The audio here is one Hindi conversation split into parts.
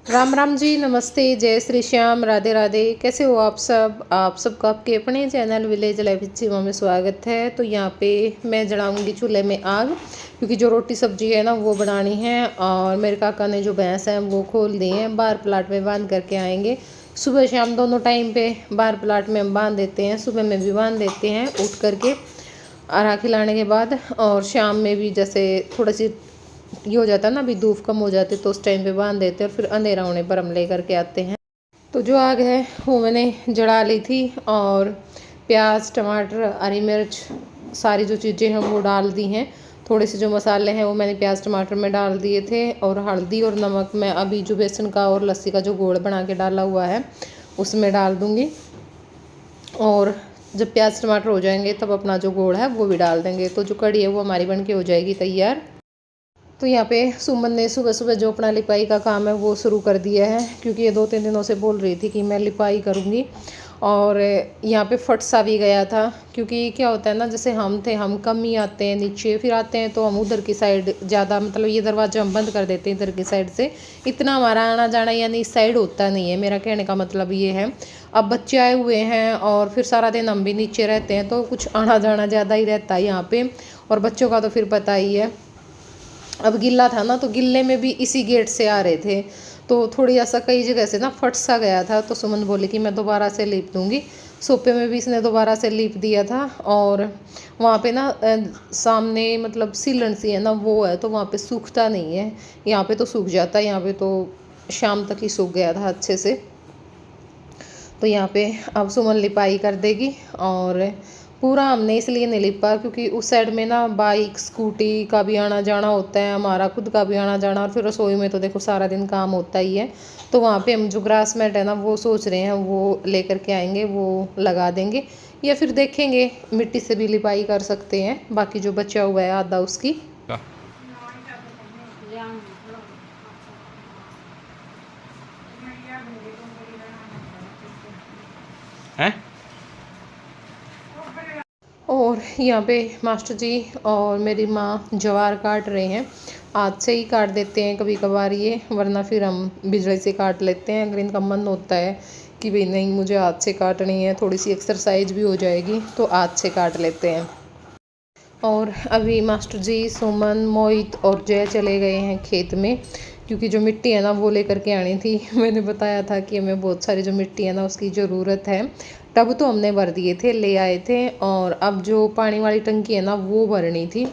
राम राम जी, नमस्ते, जय श्री श्याम, राधे राधे। कैसे हो आप सब? आप सबका आपके अपने चैनल विलेज लाइफ जीवा में स्वागत है। तो यहाँ पे मैं जलाऊंगी चूल्हे में आग, क्योंकि जो रोटी सब्जी है ना वो बनानी है। और मेरे काका ने जो भैंस है वो खोल दी है, बाहर प्लाट में बांध करके आएंगे। सुबह शाम दोनों टाइम पे बाहर प्लाट में हम बांध देते हैं, सुबह में भी बांध देते हैं उठ करके आरा खिलाने के बाद। और शाम में भी जैसे थोड़ा सी ये हो जाता है ना, अभी धूप कम हो जाती है तो उस टाइम पे बांध देते हैं और फिर अंधेरा होने पर हम ले करके आते हैं। तो जो आग है वो मैंने जला ली थी और प्याज टमाटर हरी मिर्च सारी जो चीज़ें हैं वो डाल दी हैं। थोड़े से जो मसाले हैं वो मैंने प्याज टमाटर में डाल दिए थे, और हल्दी और नमक मैं अभी जो बेसन का और लस्सी का जो घोल बना के डाला हुआ है उसमें डाल दूँगी। और जब प्याज टमाटर हो जाएंगे तब अपना जो घोल है वो भी डाल देंगे। तो जो कढ़ी है वो हमारी बन के हो जाएगी तैयार। तो यहाँ पे सुमन ने सुबह सुबह जो अपना लिपाई का काम है वो शुरू कर दिया है, क्योंकि ये 2-3 दिनों से बोल रही थी कि मैं लिपाई करूँगी। और यहाँ पे फट सा भी गया था, क्योंकि क्या होता है ना, जैसे हम कम ही आते हैं नीचे, फिर आते हैं तो हम उधर की साइड ज़्यादा, मतलब ये दरवाज़ा हम बंद कर देते हैं इधर की साइड से। इतना हमारा आना जाना यानी इस साइड होता नहीं है। मेरा कहने का मतलब ये है, अब बच्चे आए हुए हैं और फिर सारा दिन हम भी नीचे रहते हैं तो कुछ आना जाना ज़्यादा ही रहता है यहाँ पे। और बच्चों का तो फिर पता ही है, अब गिल्ला था ना तो गिल्ले में भी इसी गेट से आ रहे थे, तो थोड़ी ऐसा कई जगह से ना फट सा गया था। तो सुमन बोली कि मैं दोबारा से लीप दूंगी। सोफे में भी इसने दोबारा से लीप दिया था। और वहाँ पे ना सामने मतलब सीलन सी है ना वो है, तो वहाँ पे सूखता नहीं है। यहाँ पे तो सूख जाता है, यहाँ पे तो शाम तक ही सूख गया था अच्छे से। तो यहाँ पे अब सुमन लिपाई कर देगी। और पूरा हमने इसलिए नहीं लिपा क्योंकि उस साइड में ना बाइक स्कूटी का भी आना जाना होता है, हमारा खुद का भी आना जाना, और फिर रसोई में तो देखो सारा दिन काम होता ही है। तो वहाँ पे हम जो ग्रास मैट है ना वो सोच रहे हैं वो लेकर के आएंगे, वो लगा देंगे, या फिर देखेंगे मिट्टी से भी लिपाई कर सकते हैं। बाकी जो बचा हुआ है आधा उसकी। हैं? और यहाँ पे मास्टर जी और मेरी माँ ज्वार काट रहे हैं। आज से ही काट देते हैं कभी कभार ये, वरना फिर हम बिजली से काट लेते हैं। अगर इनका मन होता है कि भाई नहीं मुझे आज से काटनी है, थोड़ी सी एक्सरसाइज भी हो जाएगी, तो आज से काट लेते हैं। और अभी मास्टर जी सुमन मोहित और जय चले गए हैं खेत में, क्योंकि जो मिट्टी है ना वो लेकर के आनी थी। मैंने बताया था कि हमें बहुत सारी जो मिट्टी है ना उसकी ज़रूरत है। टब तो हमने भर दिए थे, ले आए थे, और अब जो पानी वाली टंकी है ना वो भरनी थी।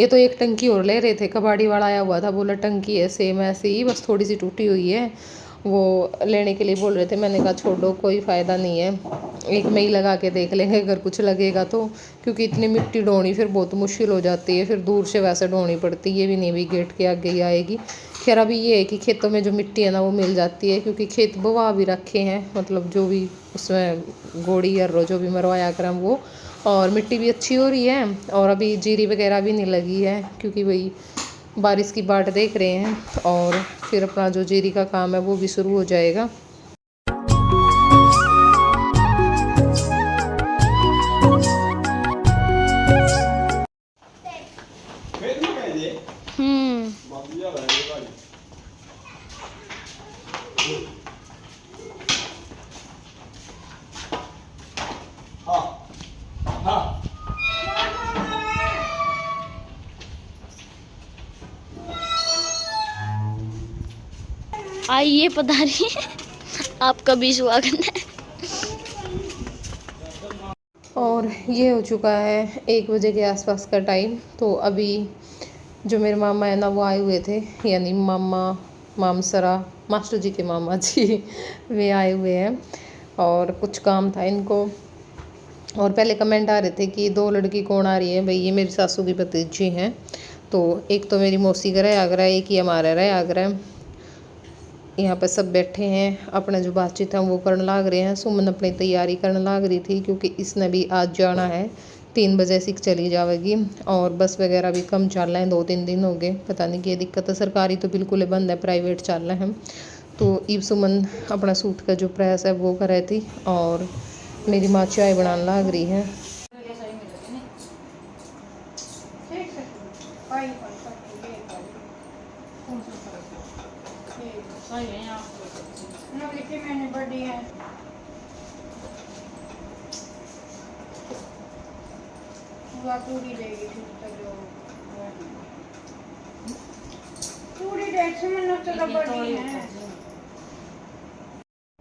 ये तो एक टंकी और ले रहे थे, कबाड़ी वाला आया हुआ था, बोला टंकी है सेम ऐसे ही, बस थोड़ी सी टूटी हुई है, वो लेने के लिए बोल रहे थे। मैंने कहा छोड़ो कोई फ़ायदा नहीं है, एक में ही लगा के देख लेंगे अगर कुछ लगेगा तो। क्योंकि इतनी मिट्टी ढोनी फिर बहुत मुश्किल हो जाती है, फिर दूर से वैसे ढोनी पड़ती है, ये भी नहीं भी गेट के आगे ही आएगी। खैर अभी ये है कि खेतों में जो मिट्टी है ना वो मिल जाती है, क्योंकि खेत बवा भी रखे हैं, मतलब जो भी उसमें गोड़ी या जो भी मरवाया कर वो। और मिट्टी भी अच्छी हो रही है, और अभी जीरी वगैरह भी नहीं लगी है, क्योंकि वही बारिश की बाट देख रहे हैं। और फिर अपना जो जीरी का काम है वो भी शुरू हो जाएगा। आइए पधारिए, आपका भी स्वागत है। और ये हो चुका है 1 बजे के आसपास का टाइम। तो अभी जो मेरे मामा है ना वो आए हुए थे, यानी मामा मामसरा मास्टर जी के मामा जी वे आए हुए हैं, और कुछ काम था इनको। और पहले कमेंट आ रहे थे कि 2 लड़की कौन आ रही है, भाई ये मेरी सासू की भतीजी हैं। तो एक तो मेरी मौसी का रह आगरा, एक ही हमारा रह आगरा। यहाँ पर सब बैठे हैं, अपने जो बातचीत है वो करने लाग रहे हैं। सुमन अपनी तैयारी करने लाग रही थी, क्योंकि इसने भी आज जाना है, 3 बजे से चली जाएगी। और बस वगैरह भी कम चल रहे हैं, 2-3 दिन हो गए, पता नहीं क्या दिक्कत है। सरकारी तो बिल्कुल बंद है, प्राइवेट चल रहे हैं। तो ईब सुमन अपना सूट का जो प्रेस है वो कर रही थी, और मेरी माँ चाय बनाने लाग रही है। मैंने बड़ी है पूरी लेगी पूरी 150 मिनट तो बड़ी है।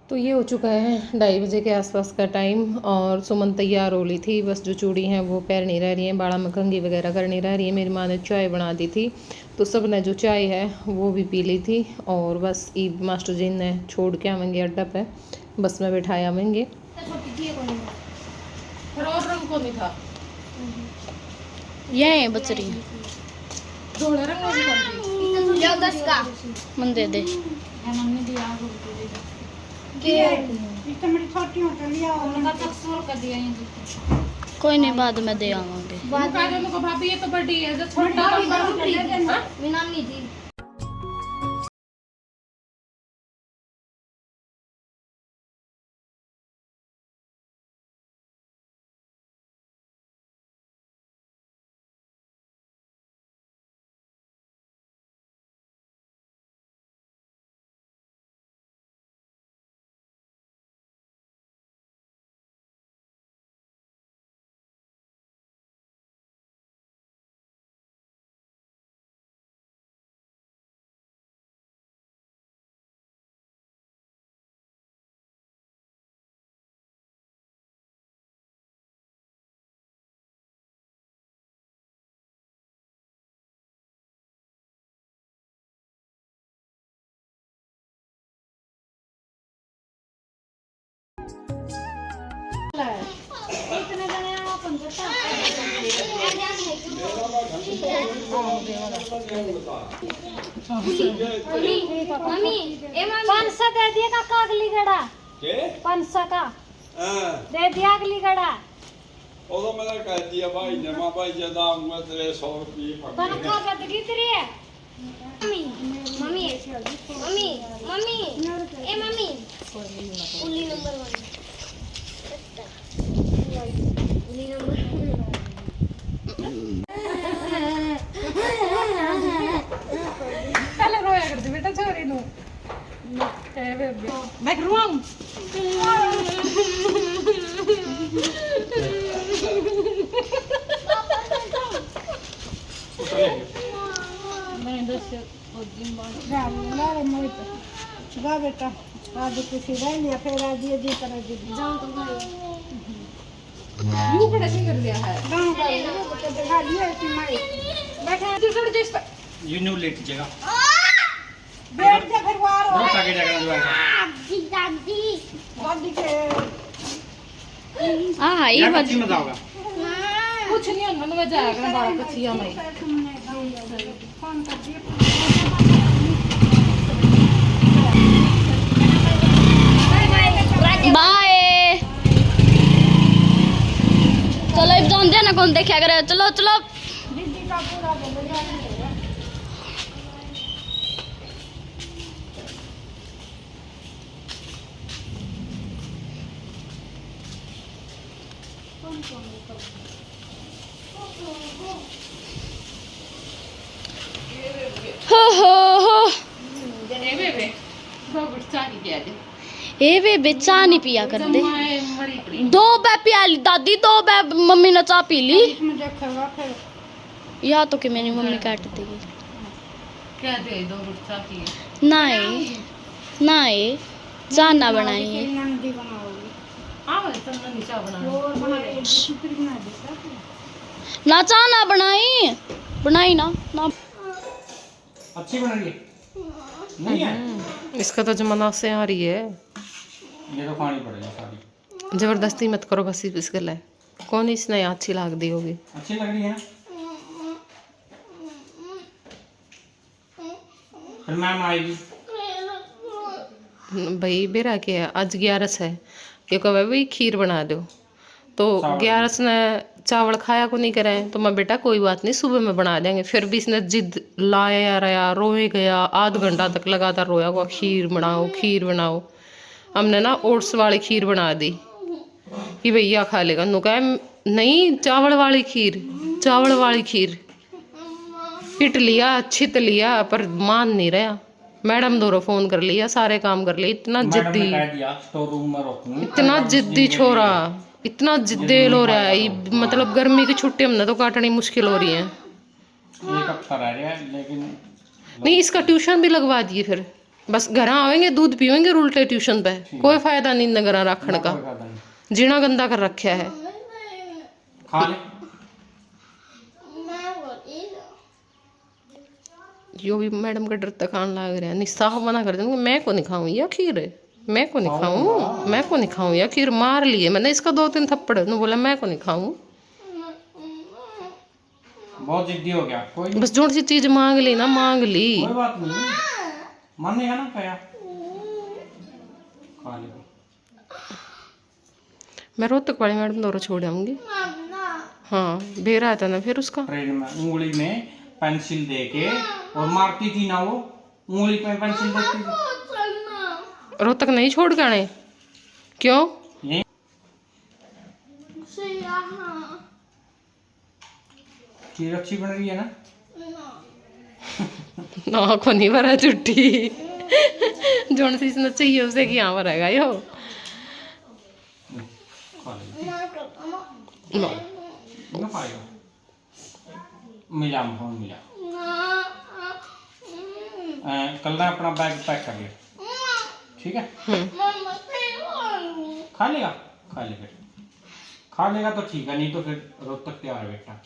तो ये हो चुका है 2:30 के आसपास का टाइम और सुमन तैयार हो ली थी, बस जो चूड़ी हैं वो पैर नहीं रह रही हैं, बाड़ा में कंघी वगैरह करनी रह रही है। मेरी माँ ने चाय बना दी थी तो सब ने जो चाय है वो भी पी ली थी और बस ईद मास्टर जी ने छोड़ के आवेंगे अड्डा पे, बस में बैठाए आवेंगे। रंग को नहीं था ये बच रही है मन दे दे कोई नहीं बाद में दे आवांगे। भाभी ये तो बड़ी है जो छोटा पाँच दे दिए काका अगली गड़ा 500 का दे दिया अगली गड़ा ਉਦੋਂ ਮੈਂ ਤਾਂ ਕਹਿ ਦਿਆ ਭਾਈ ਨੇ ਮਾ ਭਾਈ ਜਦਾ ਆਉਂਗਾ ਤੇਰੇ 100 ਰੁਪਏ तनखा बद की तेरी है मम्मी मम्मी मम्मी मम्मी ए मम्मी उली नंबर 1 उली नंबर पहले रोया करती बेटा छोरी नू मैं रोऊं गा बेटा आज किसी रह लिया फिर आज ये जी तरह जी जाओ तो भाई यू बड़ा से कर लिया है गांव का तो दिखा लिया ऐसी माई बैठा है थोड़ा जिस पर You know लेट जगह बैठ जा फिर वार बहुत आगे जगह जो है दादी गाड़ी के हाँ ये यार बच कितनी मजा होगा कुछ नहीं होना ना जाएगा बाहर कचिया में फोन कर दिया बाय चलो अब जान दे ना कौन देखा करे चलो चलो दीदी का पूरा बोल हो हो जने बेबे दो गुच्छा की दिया दे ए वे बेचा नहीं पिया करते मरी पड़ी 2 बै पियाली दादी 2 बै मम्मी ने चाह पी ली इसमें देखेगा फिर या तो कि मेरी मम्मी काट देगी क्या दे दो गुच्छा की नहीं चाह ना बनाई है नंदी बनाओगी आओ चंदन नीचा बना और बनाए दूसरी बना देता ना चाह ना बनाई ना अच्छी बन रही है नहीं है इसका तो जमाना से आ रही है ये तो खानी पड़ेगी सारी जबरदस्ती मत करो बस इस गला कौन इसने अच्छी लाग दी होगी अच्छी लग रही है फिर मैम आएगी भाई बेरा के आज 11 है क्योंकि भाई खीर बना दो तो 11 ने चावल खाया को नहीं करें तो मैं बेटा कोई बात नहीं सुबह में बना देंगे। फिर भी इसने जिद लाया रहा रोए गया आध घंटा तक लगातार रोया हुआ खीर बनाओ। हमने ना ओट्स वाली खीर बना दी कि भैया खा लेगा। नु कहा नहीं चावल वाली खीर पिट लिया छित लिया पर मान नहीं रहा मैडम दोरो फोन कर लिया, सारे काम कर लिए। इतना मैडम ने जिद्दी, कह दिया स्टोर रूम में रखूंगी। इतना जिद्दी छोरा, इतना जिद्देल हो रहा है। मतलब गर्मी की छुट्टी हमने तो काटनी मुश्किल हो रही है। एक हफ्ता रह गया है, लेकिन नहीं, इसका ट्यूशन भी लगवा दिए। फिर बस घर आवेंगे दूध पीवेंगे उल्टे ट्यूशन पे। कोई फायदा नहीं न घर रखने का, कोई फायदा नहीं। जीना गंदा कर रखा है। खा ले। यो भी मैडम का डर तक खान लग रहा है। निस्साह मना कर देंगे, मैं को नहीं खाऊं या खीर, मैं को नहीं खाऊं, मैं को नहीं खाऊं या खीर। मार लिए मैंने इसका 2-3 थप्पड़, ने बोला मैं को नहीं खाऊं। बहुत जिद्दी हो गया। कोई नहीं, बस जो सी चीज मांग ली ना, मांग ली। कोई बात नहीं, मानेगा ना खाया। खा ले। मैं रोहतक वाली मैडम दोरो छोड़ आऊंगी। हाँ, बेरा था ना फिर उसका। ट्रेन में उंगली में पेंसिल दे के और मारती थी ना वो, उंगली पे पेंसिल देती थी। रोहतक नहीं छोड़ के आने क्यों? ये चीज अच्छी बन रही है ना। ना को नहीं भरा छुट्टी। जोन सी इसने चाहिए उसे कि यहाँ भरेगा यो। खा ले। लो, ना खाएगा। मिला फोन मिला। कल ना अपना बैग पैक कर ले, ठीक है। खा लेगा, खा ले फिर। खा लेगा तो ठीक है, नहीं तो फिर रोहतक तैयार है बेटा।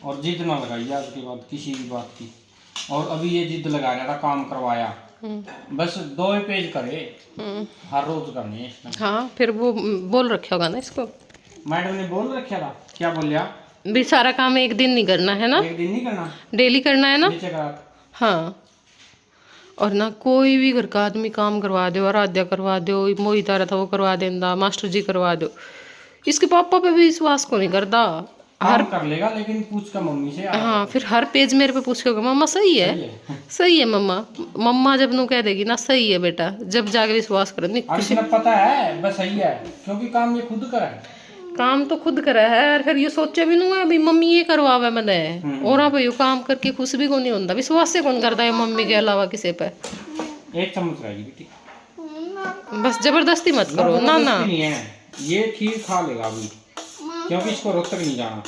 और जिद ना लगाइए आज के बाद किसी भी बात की। और अभी ये जिद लगा रहा था, काम करवाया, बस 2 ही पेज करे, हर रोज करनी है इसने। हाँ, फिर वो बोल रखा होगा ना इसको। मैडम ने बोल रखा था, क्या बोल लिया? भी सारा काम एक दिन नहीं करना है ना, एक दिन नहीं करना, डेली करना है ना। नीचे करा। हाँ, और ना कोई भी घर का आदमी काम करवा दो, आराध्या करवा दो, मोहित आ रहा था वो करवा देंदा, मास्टर जी करवा दो। इसके पापा पे भी विश्वास को नहीं करता। हर कर लेगा, लेकिन पूछ कर मम्मी से। हाँ, फिर हर पेज मेरे पे पूछ के होगा, मम्मा सही है, सही है मम्मा। मम्मा जब नू कह देगी ना सही है बेटा, जब जाके विश्वास कर। नहीं, और इतना पता है बस सही है, क्योंकि काम ये खुद करा है। काम तो खुद करा है, और फिर ये सोचे भी नहीं है अभी मम्मी ये करवावे मैंने। और आप ये काम करके खुश भी को नहीं होता, विश्वास से कौन करता है मम्मी के अलावा किसी पे। 1 चम्मच रहेगी बेटी, बस जबरदस्ती मत करो ना। ना नहीं है, ये खीर खा लेगा अभी, क्योंकि इसको रोहतक नहीं जाना।